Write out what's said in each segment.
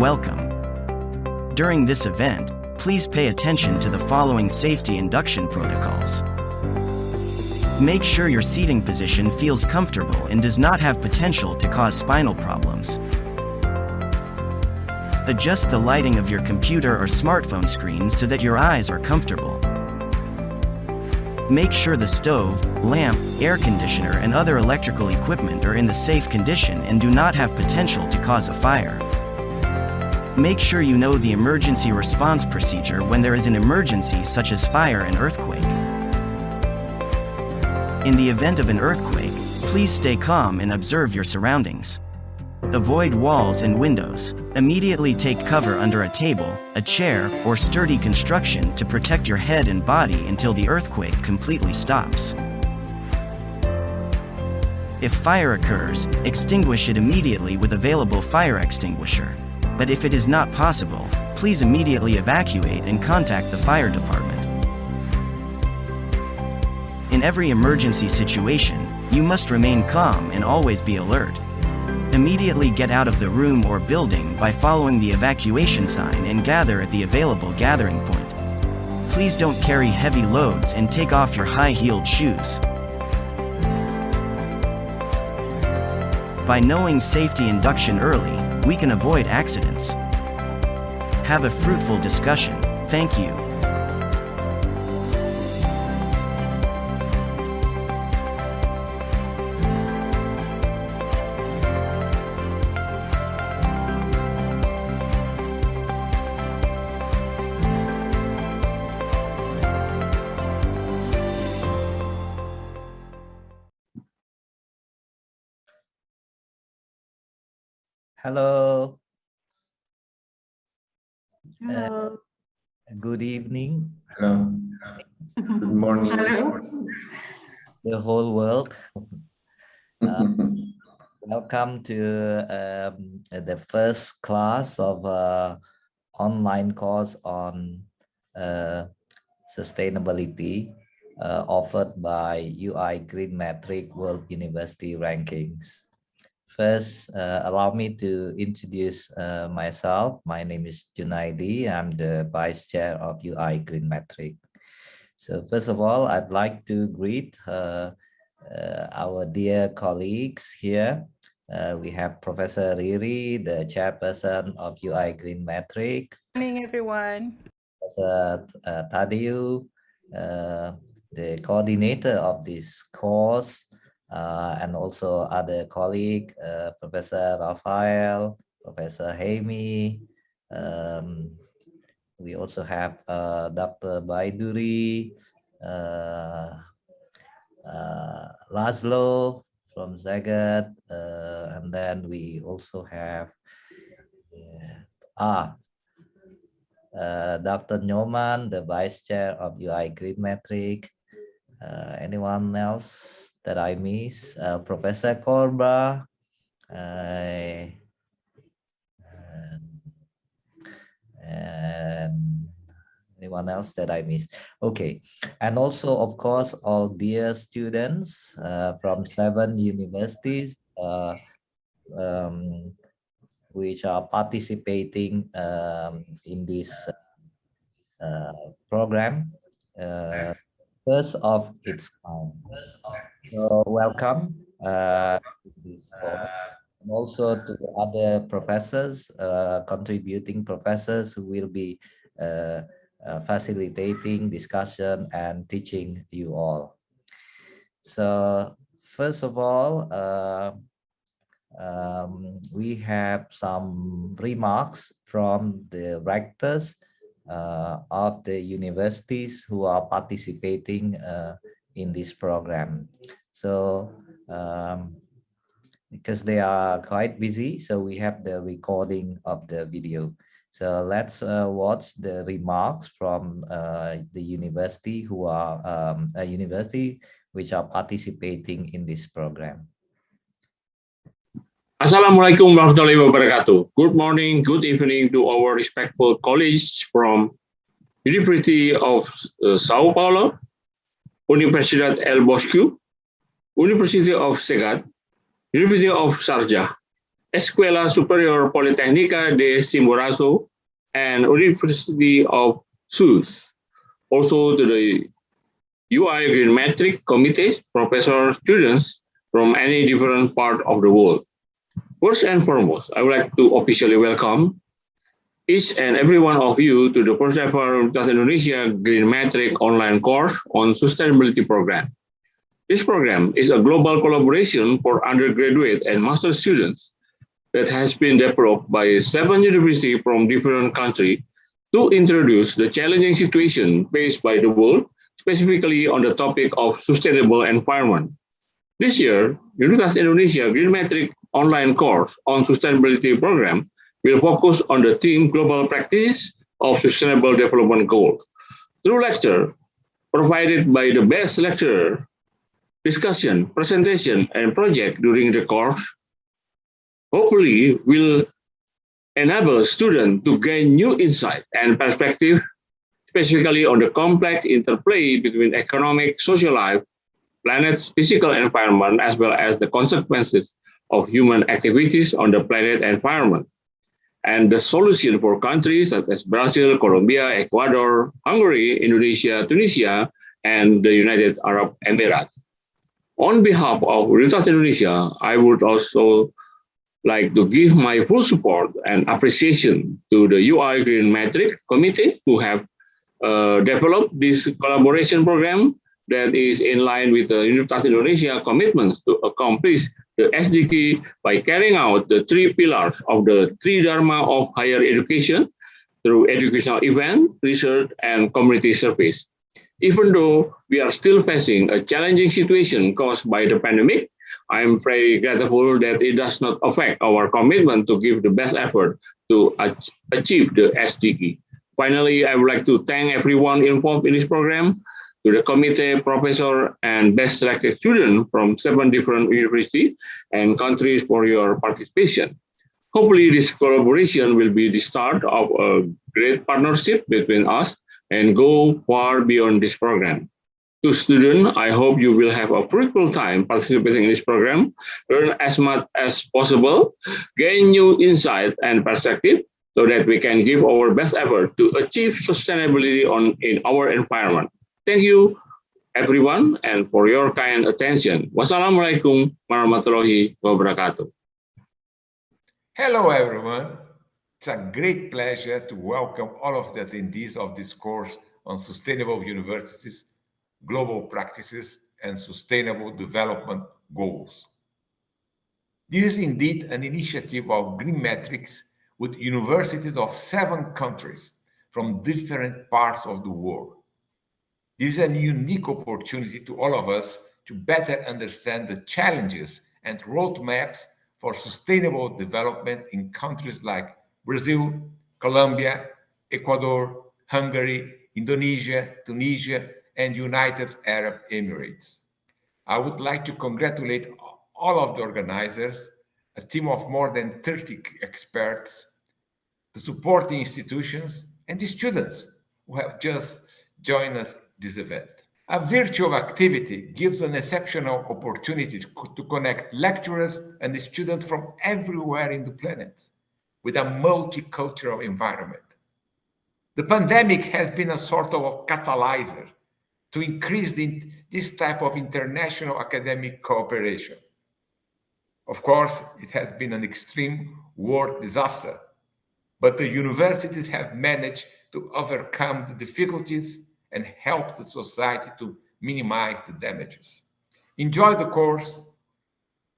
Welcome. During this event, please pay attention to the following safety induction protocols. Make sure your seating position feels comfortable and does not have potential to cause spinal problems. Adjust the lighting of your computer or smartphone screen so that your eyes are comfortable. Make sure the stove, lamp, air conditioner and other electrical equipment are in the safe condition and do not have potential to cause a fire. Make sure you know the emergency response procedure when there is an emergency such as fire and earthquake. In the event of an earthquake, please stay calm and observe your surroundings. Avoid walls and windows. Immediately take cover under a table, a chair, or sturdy construction to protect your head and body until the earthquake completely stops. If fire occurs, extinguish it immediately with available fire extinguisher. But if it is not possible, please immediately evacuate and contact the fire department. In every emergency situation, you must remain calm and always be alert. Immediately get out of the room or building by following the evacuation sign and gather at the available gathering point. Please don't carry heavy loads and take off your high-heeled shoes. By knowing safety induction early, we can avoid accidents. Have a fruitful discussion. Thank you. Hello. Hello. Good evening. Hello. Good morning. Hello. The whole world. Welcome to the first class of online course on sustainability offered by UI GreenMetric World University Rankings. First, allow me to introduce myself. My name is Junaidi. I'm the Vice Chair of UI GreenMetric. So first of all, I'd like to greet our dear colleagues here. We have Professor Riri, the Chairperson of UI GreenMetric. Good morning, everyone. Professor Tadeu, the coordinator of this course. And also other colleague, Professor Rafael, Professor Hemi. We also have Dr. Baiduri, Laszlo from Szeged, and then we also have Dr. Nyoman, the Vice Chair of UI GreenMetric. Anyone else that I miss? Professor Korba, and anyone else that I miss? Okay, and also of course all dear students from 7 universities which are participating in this program. First of its kind. So welcome and also to the other professors, contributing professors who will be facilitating discussion and teaching you all. So first of all, we have some remarks from the rectors of the universities who are participating in this program. So because they are quite busy, so we have the recording of the video. So let's watch the remarks from the university who are which are participating in this program. Assalamualaikum warahmatullahi wabarakatuh. Good morning, good evening to our respectful colleagues from University of Sao Paulo, Universidad El Bosque, University of Szeged, University of Sharjah, Escuela Superior Politécnica de Chimborazo, and University of Sousse. Also to the UI GreenMetric Committee, professors, students from any different part of the world. First and foremost, I would like to officially welcome each and every one of you to the first ever Universitas Indonesia GreenMetric Online Course on Sustainability Program. This program is a global collaboration for undergraduate and master students that has been developed by 7 universities from different countries to introduce the challenging situation faced by the world, specifically on the topic of sustainable environment. This year, Universitas Indonesia GreenMetric Online Course on Sustainability Program will focus on the theme Global Practice of Sustainable Development Goals. Through lecture provided by the best lecturer, discussion, presentation, and project during the course, hopefully will enable students to gain new insight and perspective, specifically on the complex interplay between economic, social life, planet's physical environment, as well as the consequences of human activities on the planet environment, and the solution for countries such as Brazil, Colombia, Ecuador, Hungary, Indonesia, Tunisia, and the United Arab Emirates. On behalf of Universitas Indonesia, I would also like to give my full support and appreciation to the UI GreenMetric Committee who have developed this collaboration program that is in line with the Universitas Indonesia commitments to accomplish the SDG by carrying out the 3 pillars of the 3 Dharma of higher education through educational event, research, and community service. Even though we are still facing a challenging situation caused by the pandemic, I am very grateful that it does not affect our commitment to give the best effort to achieve the SDG. Finally, I would like to thank everyone involved in this program, to the committee, professor, and best selected students from 7 different universities and countries for your participation. Hopefully, this collaboration will be the start of a great partnership between us and go far beyond this program. To students, I hope you will have a fruitful time participating in this program, learn as much as possible, gain new insight and perspective, so that we can give our best effort to achieve sustainability in our environment. Thank you, everyone, and for your kind attention. Wassalamualaikum warahmatullahi wabarakatuh. Hello, everyone. It's a great pleasure to welcome all of the attendees of this course on sustainable universities, global practices, and sustainable development goals. This is indeed an initiative of GreenMetrics with universities of 7 countries from different parts of the world. This is a unique opportunity to all of us to better understand the challenges and roadmaps for sustainable development in countries like Brazil, Colombia, Ecuador, Hungary, Indonesia, Tunisia, and United Arab Emirates. I would like to congratulate all of the organizers, a team of more than 30 experts, the supporting institutions, and the students who have just joined us this event. A virtual activity gives an exceptional opportunity to connect lecturers and students from everywhere in the planet with a multicultural environment. The pandemic has been a sort of a catalyzer to increase this type of international academic cooperation. Of course, it has been an extreme world disaster, but the universities have managed to overcome the difficulties and help the society to minimize the damages. Enjoy the course.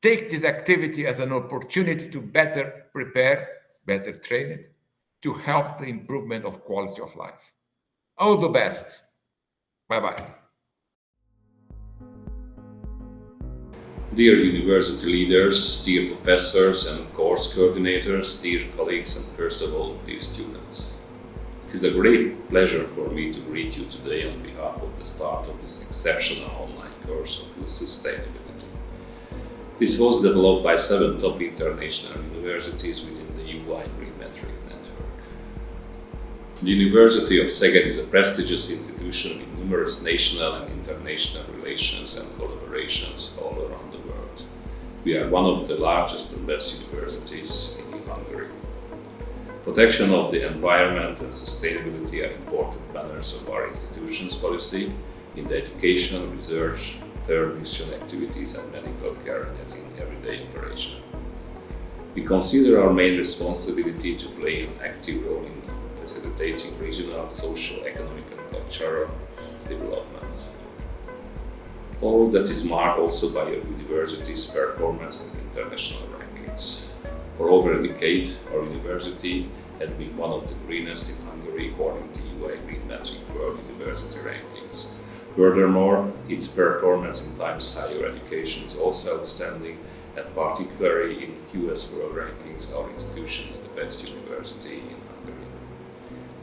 Take this activity as an opportunity to better prepare, better train it, to help the improvement of quality of life. All the best. Bye-bye. Dear university leaders, dear professors and course coordinators, dear colleagues, and first of all, dear students. It is a great pleasure for me to greet you today on behalf of the start of this exceptional online course of sustainability. This was developed by 7 top international universities within the UI GreenMetric network. The University of Szeged is a prestigious institution with numerous national and international relations and collaborations all around the world. We are one of the largest and best universities in Hungary. Protection of the environment and sustainability are important pillars of our institution's policy in the education, research, third mission activities and medical care as in everyday operation. We consider our main responsibility to play an active role in facilitating regional, social, economic and cultural development. All that is marked also by your university's performance in international rankings. For over a decade, our university has been one of the greenest in Hungary according to UI GreenMetric World University Rankings. Furthermore, its performance in Times Higher Education is also outstanding, and particularly in QS World Rankings, our institution is the best university in Hungary.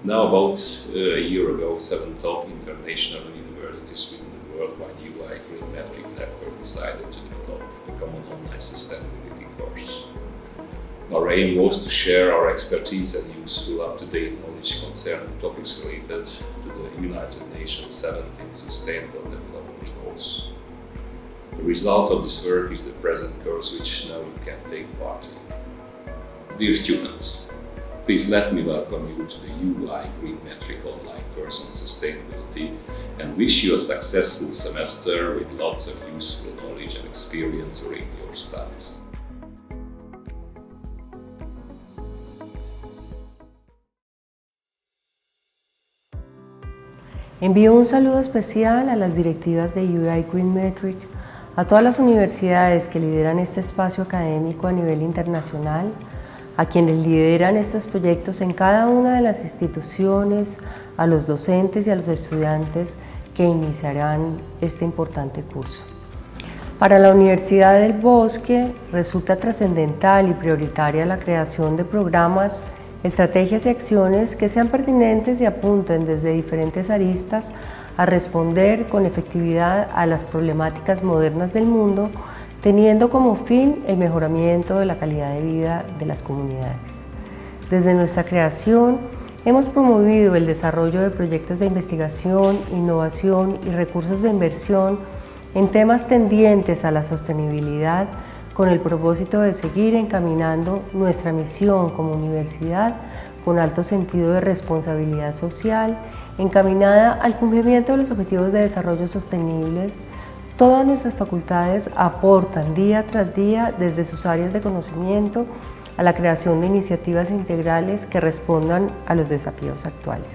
Now, about a year ago, 7 top international universities within the worldwide UI GreenMetric network decided to develop a common online sustainability course. Our aim was to share our expertise and useful up-to-date knowledge concerning topics related to the United Nations 17th Sustainable Development Goals. The result of this work is the present course, which now you can take part in. Dear students, please let me welcome you to the UI GreenMetric Online Course on Sustainability and wish you a successful semester with lots of useful knowledge and experience during your studies. Envío un saludo especial a las directivas de UI GreenMetric, a todas las universidades que lideran este espacio académico a nivel internacional, a quienes lideran estos proyectos en cada una de las instituciones, a los docentes y a los estudiantes que iniciarán este importante curso. Para la Universidad del Bosque resulta trascendental y prioritaria la creación de programas, estrategias y acciones que sean pertinentes y apunten desde diferentes aristas a responder con efectividad a las problemáticas modernas del mundo, teniendo como fin el mejoramiento de la calidad de vida de las comunidades. Desde nuestra creación, hemos promovido el desarrollo de proyectos de investigación, innovación y recursos de inversión en temas tendientes a la sostenibilidad, con el propósito de seguir encaminando nuestra misión como universidad con alto sentido de responsabilidad social, encaminada al cumplimiento de los objetivos de desarrollo sostenibles. Todas nuestras facultades aportan día tras día desde sus áreas de conocimiento a la creación de iniciativas integrales que respondan a los desafíos actuales.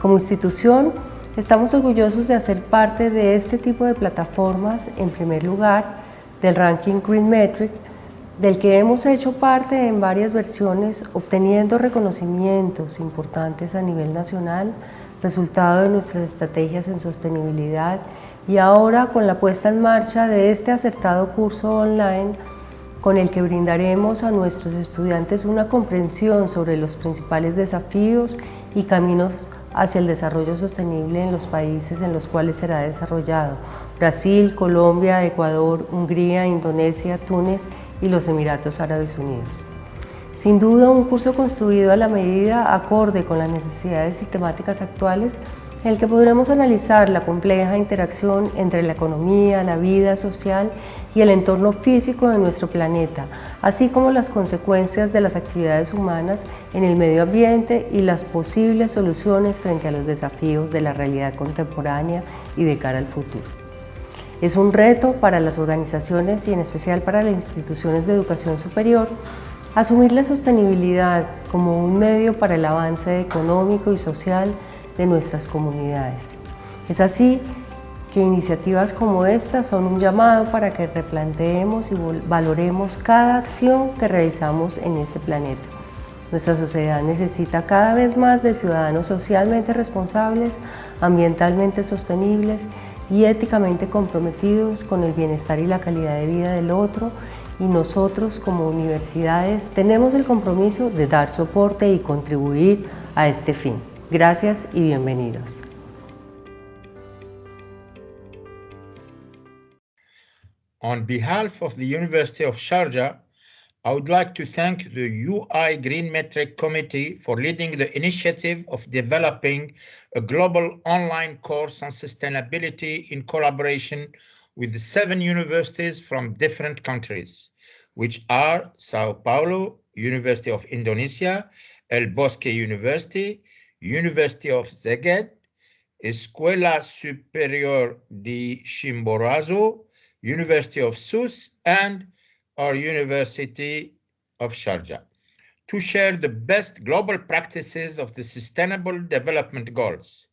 Como institución, estamos orgullosos de hacer parte de este tipo de plataformas, en primer lugar, del ranking GreenMetric, del que hemos hecho parte en varias versiones, obteniendo reconocimientos importantes a nivel nacional, resultado de nuestras estrategias en sostenibilidad, y ahora con la puesta en marcha de este acertado curso online, con el que brindaremos a nuestros estudiantes una comprensión sobre los principales desafíos y caminos hacia el desarrollo sostenible en los países en los cuales será desarrollado: Brasil, Colombia, Ecuador, Hungría, Indonesia, Túnez y los Emiratos Árabes Unidos. Sin duda, un curso construido a la medida, acorde con las necesidades y temáticas actuales, en el que podremos analizar la compleja interacción entre la economía, la vida social y el entorno físico de nuestro planeta, así como las consecuencias de las actividades humanas en el medio ambiente y las posibles soluciones frente a los desafíos de la realidad contemporánea y de cara al futuro. Es un reto para las organizaciones y en especial para las instituciones de educación superior asumir la sostenibilidad como un medio para el avance económico y social de nuestras comunidades. Es así que iniciativas como esta son un llamado para que replanteemos y valoremos cada acción que realizamos en este planeta. Nuestra sociedad necesita cada vez más de ciudadanos socialmente responsables, ambientalmente sostenibles y éticamente comprometidos con el bienestar y la calidad de vida del otro, y nosotros como universidades tenemos el compromiso de dar soporte y contribuir a este fin. Gracias y bienvenidos. On behalf of the University of Sharjah, I would like to thank the UI GreenMetric Committee for leading the initiative of developing a global online course on sustainability in collaboration with 7 universities from different countries, which are Sao Paulo, University of Indonesia, El Bosque University, University of Szeged, Escuela Superior de Chimborazo, University of Sousse, and our University of Sharjah, to share the best global practices of the Sustainable Development Goals.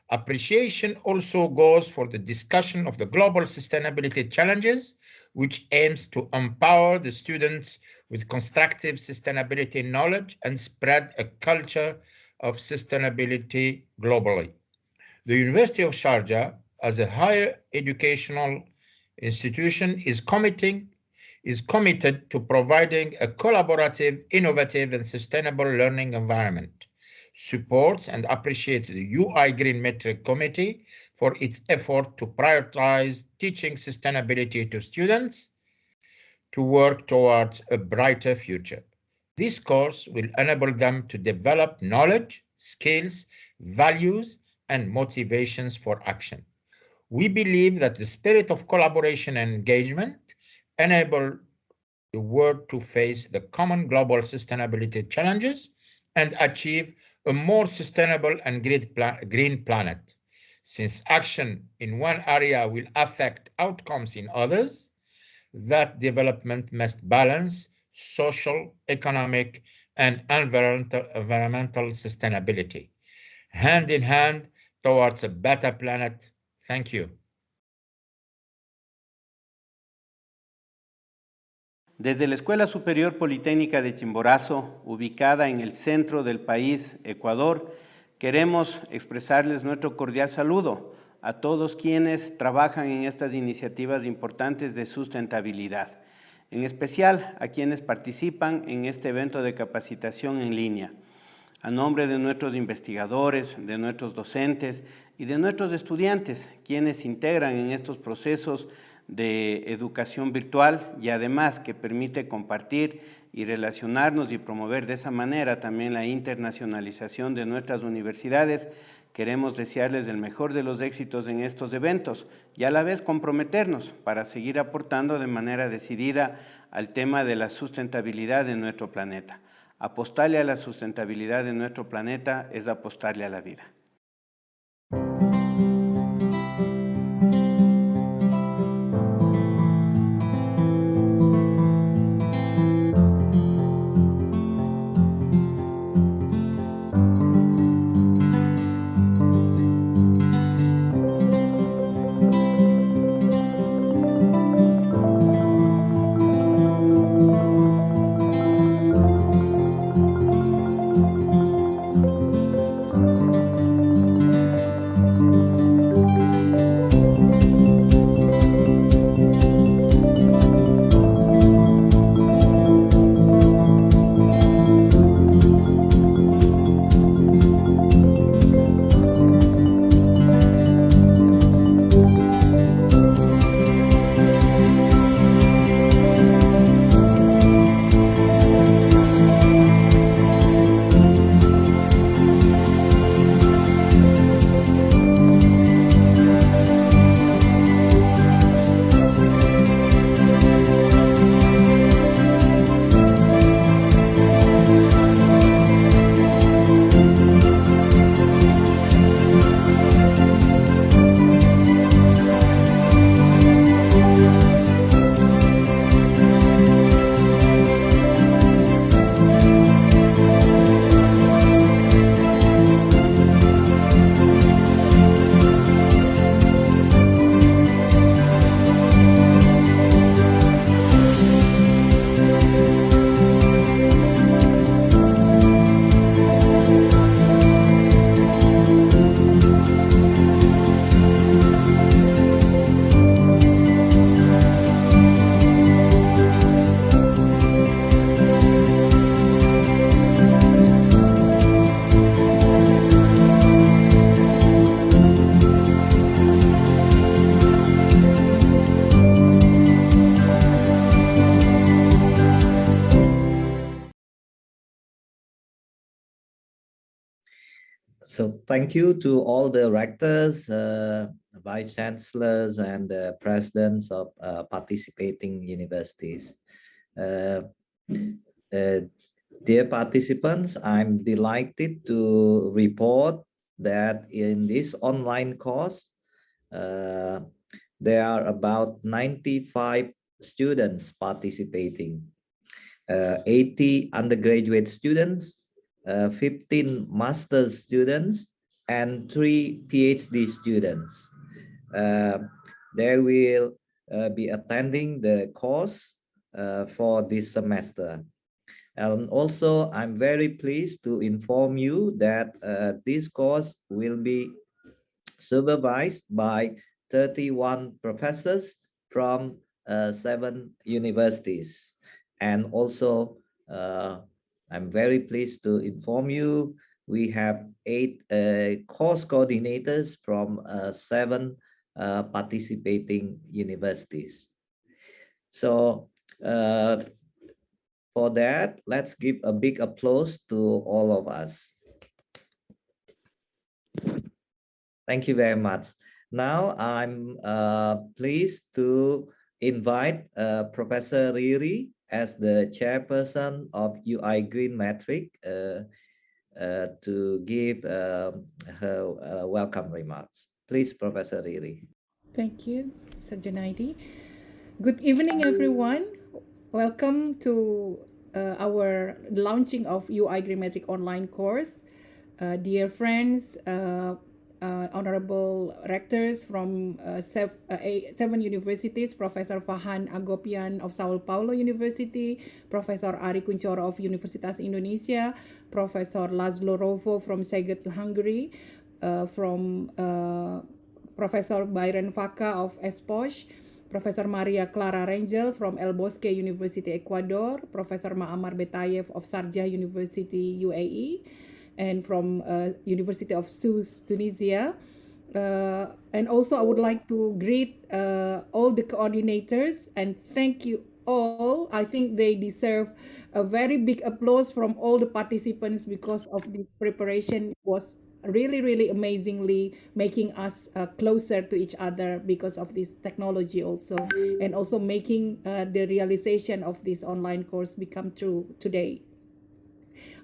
Appreciation also goes for the discussion of the global sustainability challenges, which aims to empower the students with constructive sustainability knowledge and spread a culture of sustainability globally. The University of Sharjah, as a higher educational institution, is committed to providing a collaborative, innovative, and sustainable learning environment, supports and appreciates the UI GreenMetric Committee for its effort to prioritize teaching sustainability to students to work towards a brighter future. This course will enable them to develop knowledge, skills, values, and motivations for action. We believe that the spirit of collaboration and engagement enable the world to face the common global sustainability challenges and achieve a more sustainable and green planet. Since action in one area will affect outcomes in others, that development must balance social, economic, and environmental sustainability, hand in hand towards a better planet. Thank you. Desde la Escuela Superior Politécnica de Chimborazo, ubicada en el centro del país, Ecuador, queremos expresarles nuestro cordial saludo a todos quienes trabajan en estas iniciativas importantes de sustentabilidad, en especial a quienes participan en este evento de capacitación en línea. A nombre de nuestros investigadores, de nuestros docentes y de nuestros estudiantes, quienes integran en estos procesos de educación virtual y además que permite compartir y relacionarnos y promover de esa manera también la internacionalización de nuestras universidades, queremos desearles el mejor de los éxitos en estos eventos y a la vez comprometernos para seguir aportando de manera decidida al tema de la sustentabilidad de nuestro planeta. Apostarle a la sustentabilidad de nuestro planeta es apostarle a la vida. So thank you to all the rectors, vice chancellors, and presidents of participating universities. Dear participants, I'm delighted to report that in this online course, there are about 95 students participating, 80 undergraduate students, 15 master's students, and 3 PhD students. They will be attending the course for this semester. And also, I'm very pleased to inform you that this course will be supervised by 31 professors from 7 universities. And also, I'm very pleased to inform you, we have 8 course coordinators from 7 participating universities. So, for that, let's give a big applause to all of us. Thank you very much. Now I'm pleased to invite Professor Riri as the chairperson of UI GreenMetric to give her welcome remarks. Please, Professor Riri. Thank you, Mr. Junaidi. Good evening, everyone. Welcome to our launching of UI GreenMetric Online Course. Dear friends, honorable rectors from 7 universities, Professor Fahan Agopian of Sao Paulo University, Professor Ari Kuncoro of Universitas Indonesia, Professor Laszlo Rovo from Szeged, Hungary, from Professor Byron Faka of Esposh, Professor Maria Clara Rangel from El Bosque University, Ecuador, Professor Ma'amar Betayev of Sharjah University, UAE, and from University of Sousse, Tunisia. And also I would like to greet all the coordinators and thank you all. I think they deserve a very big applause from all the participants because of this preparation was really amazingly making us closer to each other because of this technology also, and also making the realization of this online course become true today.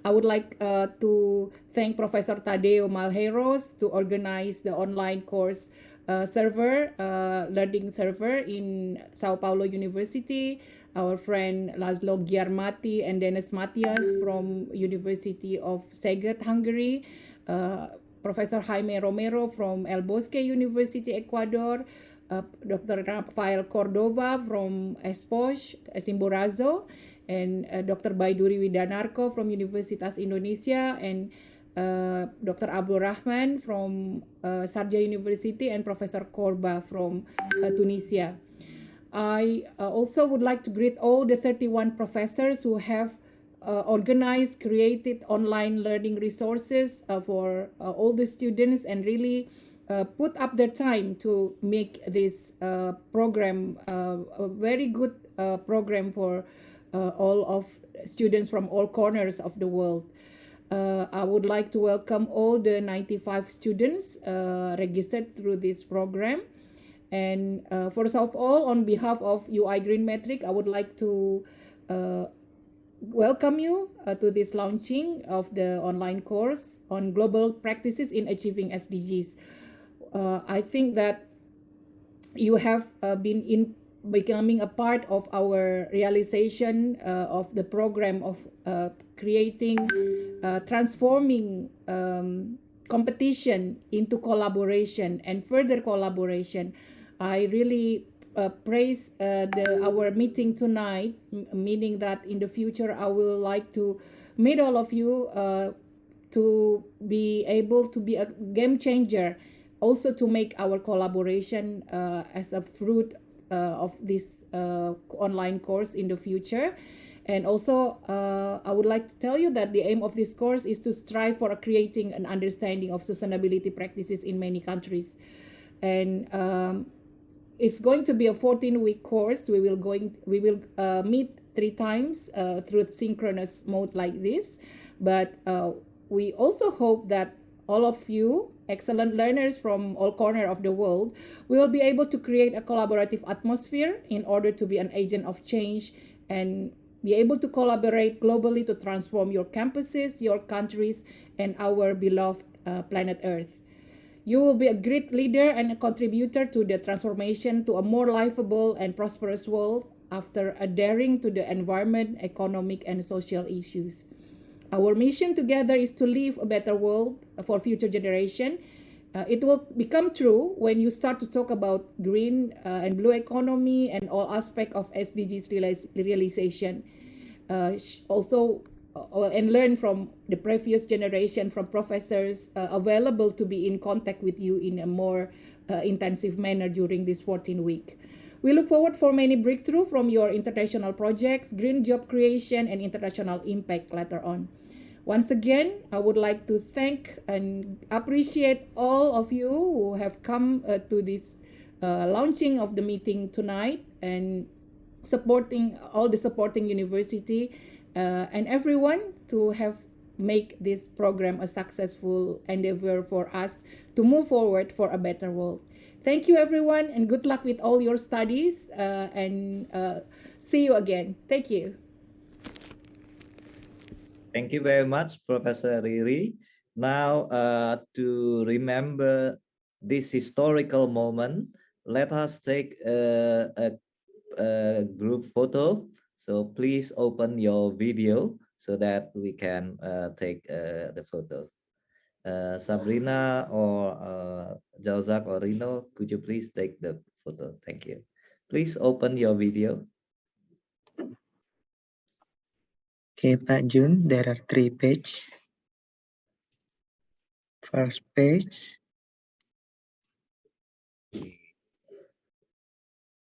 I would like to thank Professor Tadeo Malheiros to organize the online course learning server in Sao Paulo University, our friend Laszlo Giarmati and Dennis Matias from University of Szeged, Hungary, Professor Jaime Romero from El Bosque University, Ecuador, Dr. Rafael Cordova from Esposh, Chimborazo, and Dr. Baiduri Widanarko from Universitas Indonesia, and Dr. Abdul Rahman from Sharjah University, and Professor Korba from Tunisia. I also would like to greet all the 31 professors who have organized, created online learning resources for all the students and really put up their time to make this program a very good program for all of students from all corners of the world. I would like to welcome all the 95 students registered through this program. And first of all, on behalf of UI GreenMetric, I would like to welcome you to this launching of the online course on global practices in achieving SDGs. I think that you have been becoming a part of our realization of the program of creating, transforming competition into collaboration and further collaboration. I really praise our meeting tonight, meaning that in the future I will like to meet all of you to be able to be a game changer, also to make our collaboration as a fruit of this online course in the future. And also I would like to tell you that the aim of this course is to strive for creating an understanding of sustainability practices in many countries. And it's going to be a 14-week course. We will meet 3 times through synchronous mode like this. But we also hope that all of you, excellent learners from all corners of the world, we will be able to create a collaborative atmosphere in order to be an agent of change and be able to collaborate globally to transform your campuses, your countries, and our beloved planet Earth. You will be a great leader and a contributor to the transformation to a more livable and prosperous world after adhering to the environment, economic, and social issues. Our mission together is to leave a better world for future generation. It will become true when you start to talk about green and blue economy and all aspects of SDGs realization. And learn from the previous generation, from professors available to be in contact with you in a more intensive manner during this 14 week. We look forward for many breakthrough from your international projects, green job creation, and international impact later on. Once again, I would like to thank and appreciate all of you who have come to this launching of the meeting tonight and supporting all the supporting university and everyone to have make this program a successful endeavor for us to move forward for a better world. Thank you, everyone, and good luck with all your studies and see you again. Thank you. Thank you very much, Professor Riri. Now, to remember this historical moment, let us take a group photo. So please open your video so that we can take the photo. Sabrina or Jauzak or Rino, could you please take the photo? Thank you. Please open your video. Okay, Pak Jun, there are 3 pages. First page.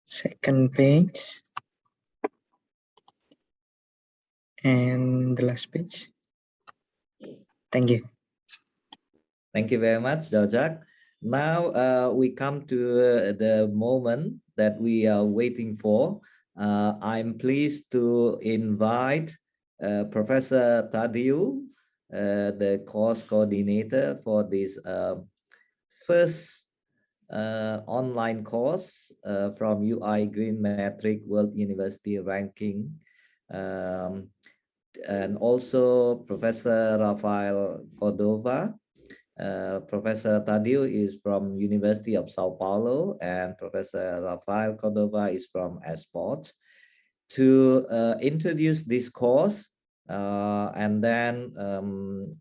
Second page. And the last page. Thank you. Thank you very much, Jauzak. Now we come to the moment that we are waiting for. I'm pleased to invite Professor Tadiu, the course coordinator for this first online course from UI GreenMetric World University Ranking. And also Professor Rafael Cordova. Professor Tadiu is from University of Sao Paulo and Professor Rafael Cordova is from Esport, to introduce this course and then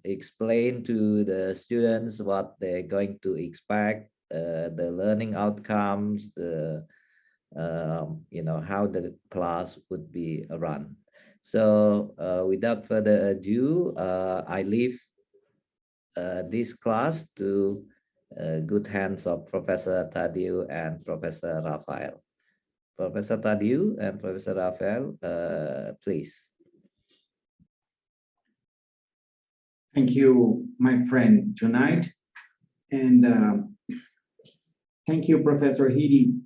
explain to the students what they're going to expect, the learning outcomes, the how the class would be run. So without further ado, I leave this class to good hands of Professor Tadiu and Professor Rafael. Professor Tadiu and Professor Rafael, please. Thank you, my friend Junaid, and thank you, Professor Hidi,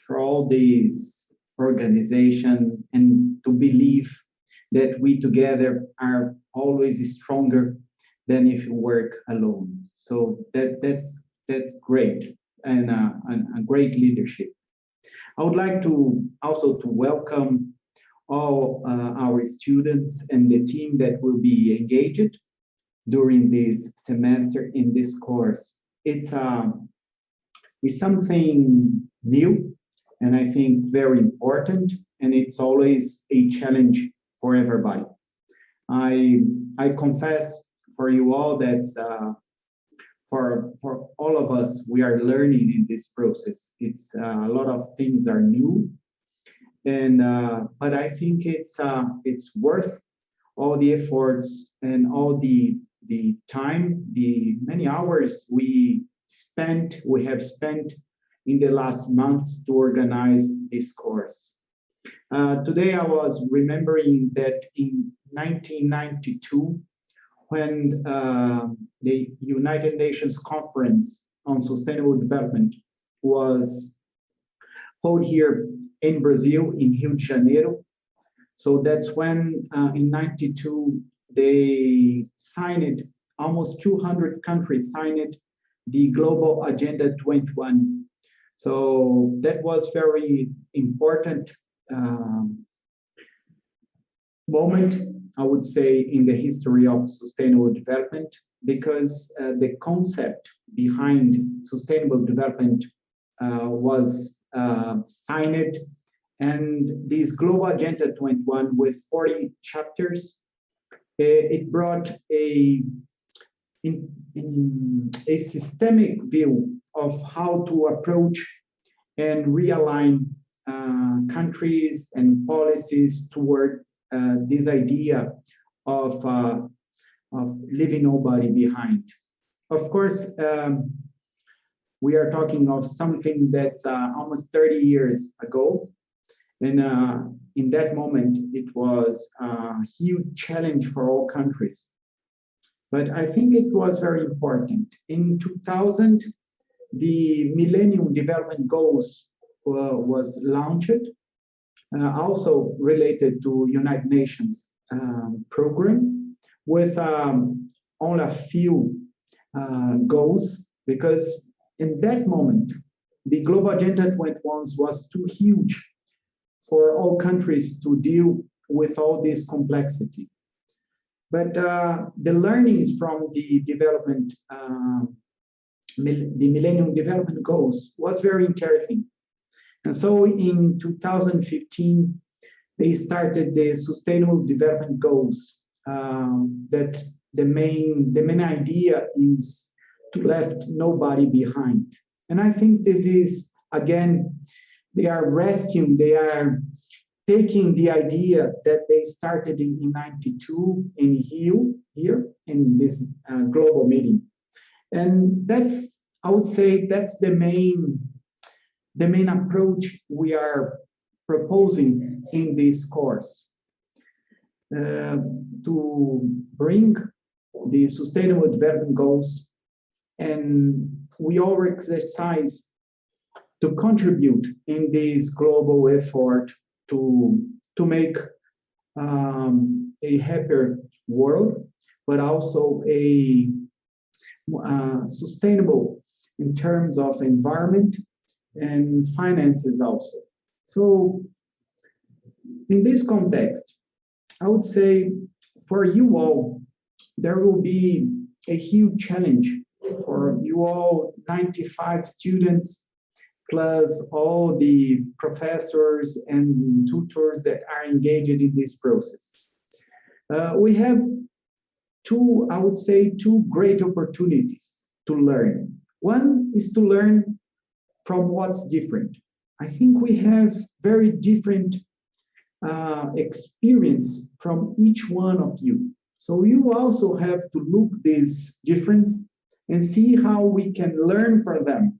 for all this organization and to believe that we together are always stronger than if you work alone. So that's great and a great leadership. I would like to also to welcome all our students and the team that will be engaged during this semester in this course. It's something new and I think very important, and it's always a challenge for everybody. I confess for you all that for all of us, we are learning in this process. It's a lot of things are new, and but I think it's worth all the efforts and all the time, the many hours we have spent in the last months to organize this course. Today I was remembering that in 1992, when the United Nations Conference on Sustainable Development was held here in Brazil, in Rio de Janeiro. So that's when in 92, they signed almost 200 countries signed the Global Agenda 21. So that was very important moment, I would say, in the history of sustainable development, because the concept behind sustainable development was signed, and this Global Agenda 21 with 40 chapters, it brought a systemic view of how to approach and realign countries and policies toward this idea of leaving nobody behind. Of course, we are talking of something that's almost 30 years ago. And in that moment, it was a huge challenge for all countries. But I think it was very important. In 2000, the Millennium Development Goals was launched, also related to United Nations program, with only a few goals, because in that moment, the Global Agenda 21 was too huge for all countries to deal with all this complexity. But the learnings from the development, the Millennium Development Goals was very interesting. And so in 2015, they started the Sustainable Development Goals, that the main idea is to left nobody behind. And I think this is, again, they are taking the idea that they started in 92 in here in this global meeting. And that's, I would say, that's the main approach we are proposing in this course, to bring the Sustainable Development Goals, and we all exercise to contribute in this global effort to make a happier world, but also a sustainable in terms of environment and finances also. So in this context, I would say for you all, there will be a huge challenge for you all, 95 students, plus all the professors and tutors that are engaged in this process. We have two great opportunities to learn. One is to learn from what's different. I think we have very different experience from each one of you. So you also have to look this difference and see how we can learn from them.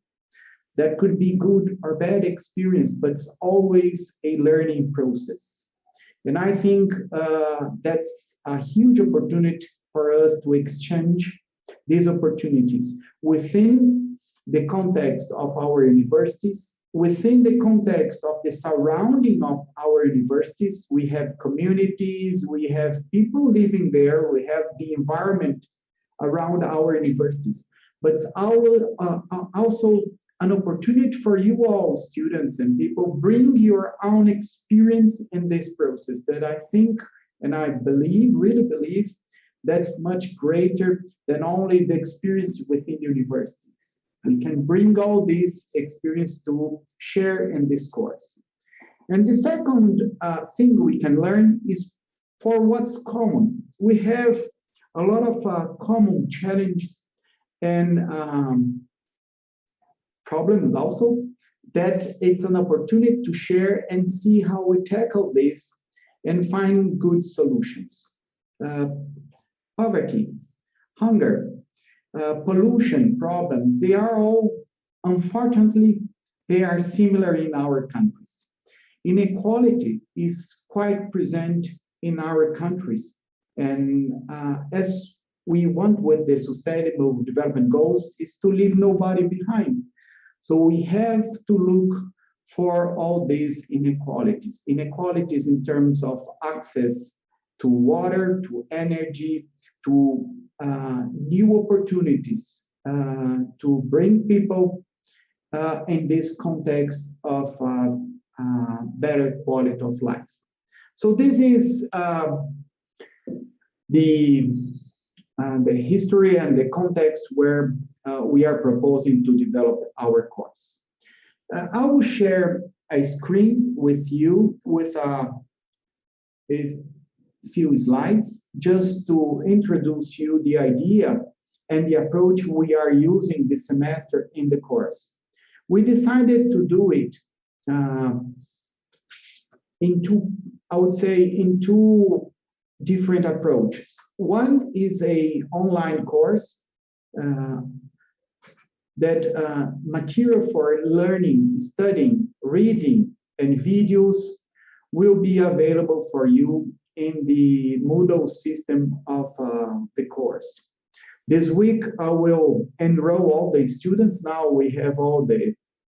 That could be good or bad experience, but it's always a learning process. And I think that's a huge opportunity for us to exchange these opportunities within the context of our universities, within the context of the surrounding of our universities. We have communities, we have people living there, we have the environment around our universities. But it's also an opportunity for you all, students and people, bring your own experience in this process that I think, and I believe, really believe, that's much greater than only the experience within universities. We can bring all this experience to share in this course. And the second thing we can learn is for what's common. We have a lot of common challenges and problems also, that it's an opportunity to share and see how we tackle this and find good solutions. Poverty, hunger, pollution problems, they are all, unfortunately, they are similar in our countries. Inequality is quite present in our countries. And as we want with the Sustainable Development Goals is to leave nobody behind. So we have to look for all these inequalities. Inequalities in terms of access to water, to energy, to new opportunities to bring people in this context of better quality of life. So this is the history and the context where we are proposing to develop our course. I will share a screen with you with a few slides just to introduce you the idea and the approach we are using this semester in the course. We decided to do it in two different approaches. One is a online course that material for learning, studying, reading, and videos will be available for you in the Moodle system of the course. This week, I will enroll all the students. Now we have all the